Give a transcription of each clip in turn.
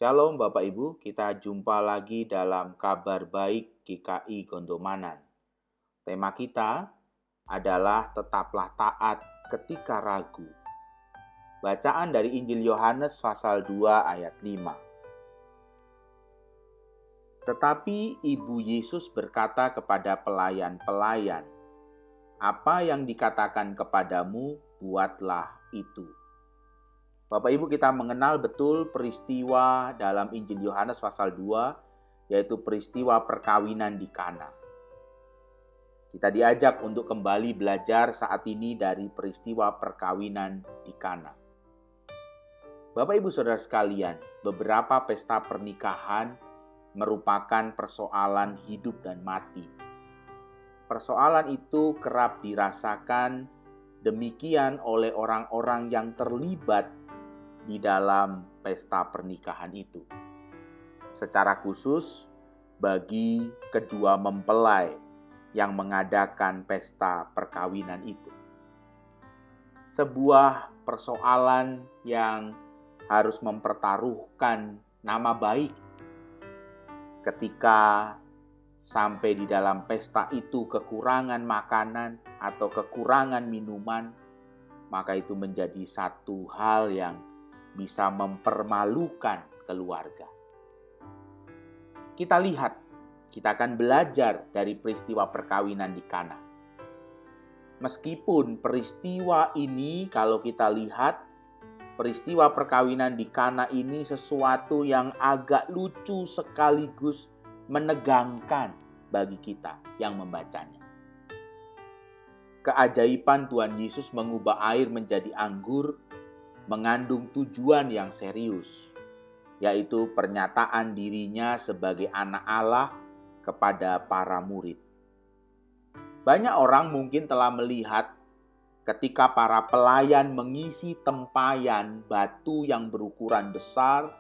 Shalom Bapak Ibu, kita jumpa lagi dalam Kabar Baik GKI Gondomanan. Tema kita adalah tetaplah taat ketika ragu. Bacaan dari Injil Yohanes pasal 2 ayat 5. Tetapi Ibu Yesus berkata kepada pelayan-pelayan, "Apa yang dikatakan kepadamu, buatlah itu." Bapak Ibu, kita mengenal betul peristiwa dalam Injil Yohanes pasal 2, yaitu peristiwa perkawinan di Kana. Kita diajak untuk kembali belajar saat ini dari peristiwa perkawinan di Kana. Bapak Ibu Saudara sekalian, beberapa pesta pernikahan merupakan persoalan hidup dan mati. Persoalan itu kerap dirasakan demikian oleh orang-orang yang terlibat di dalam pesta pernikahan itu. Secara khusus bagi kedua mempelai yang mengadakan pesta perkawinan itu. Sebuah persoalan yang harus mempertaruhkan nama baik. Ketika sampai di dalam pesta itu kekurangan makanan atau kekurangan minuman, maka itu menjadi satu hal yang bisa mempermalukan keluarga. Kita lihat, kita akan belajar dari peristiwa perkawinan di Kana. Meskipun peristiwa ini, kalau kita lihat, peristiwa perkawinan di Kana ini sesuatu yang agak lucu sekaligus menegangkan bagi kita yang membacanya. Keajaiban Tuhan Yesus mengubah air menjadi anggur mengandung tujuan yang serius, yaitu pernyataan dirinya sebagai anak Allah kepada para murid. Banyak orang mungkin telah melihat ketika para pelayan mengisi tempayan batu yang berukuran besar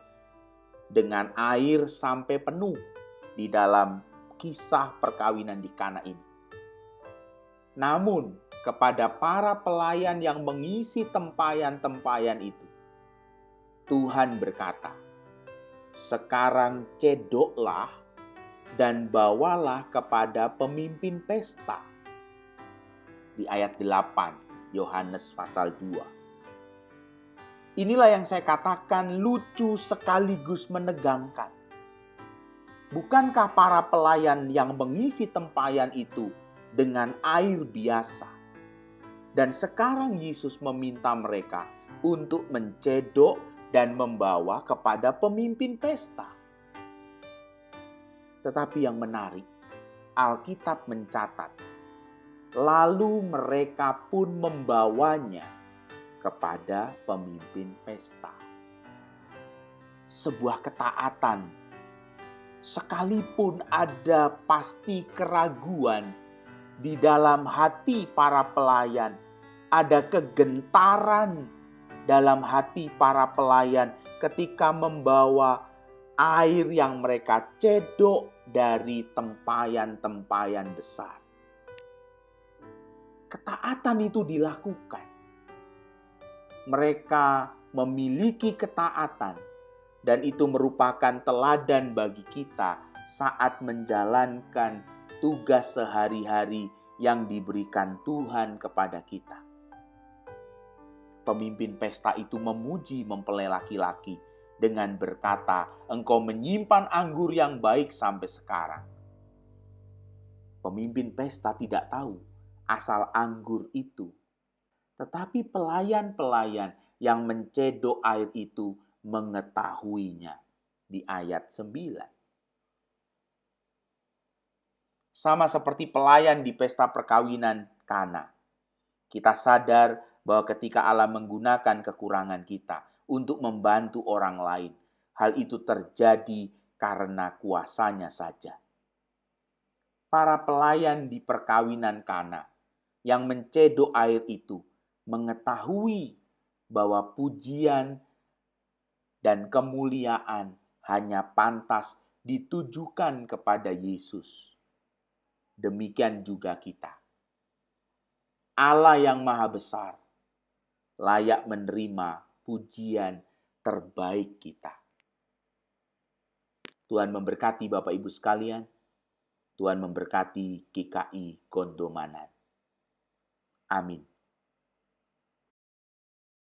dengan air sampai penuh di dalam kisah perkawinan di Kana ini. Namun, kepada para pelayan yang mengisi tempayan-tempayan itu, Tuhan berkata, "Sekarang cedoklah dan bawalah kepada pemimpin pesta." Di ayat 8, Yohanes pasal 2. Inilah yang saya katakan lucu sekaligus menegangkan. Bukankah para pelayan yang mengisi tempayan itu dengan air biasa? Dan sekarang Yesus meminta mereka untuk mencedok dan membawa kepada pemimpin pesta. Tetapi yang menarik, Alkitab mencatat, lalu mereka pun membawanya kepada pemimpin pesta. Sebuah ketaatan, sekalipun ada pasti keraguan di dalam hati para pelayan, ada kegentaran dalam hati para pelayan ketika membawa air yang mereka cedok dari tempayan-tempayan besar. Ketaatan itu dilakukan. Mereka memiliki ketaatan, dan itu merupakan teladan bagi kita saat menjalankan tugas sehari-hari yang diberikan Tuhan kepada kita. Pemimpin pesta itu memuji mempelai laki-laki dengan berkata, "Engkau menyimpan anggur yang baik sampai sekarang." Pemimpin pesta tidak tahu asal anggur itu, tetapi pelayan-pelayan yang mencedok air itu mengetahuinya. Di ayat 9. Sama seperti pelayan di pesta perkawinan Kana, kita sadar bahwa ketika Allah menggunakan kekurangan kita untuk membantu orang lain, hal itu terjadi karena kuasanya saja. Para pelayan di perkawinan Kana yang mencedok air itu mengetahui bahwa pujian dan kemuliaan hanya pantas ditujukan kepada Yesus. Demikian juga kita. Allah yang Maha Besar layak menerima pujian terbaik kita. Tuhan memberkati Bapak Ibu sekalian. Tuhan memberkati GKI Gondomanan. Amin.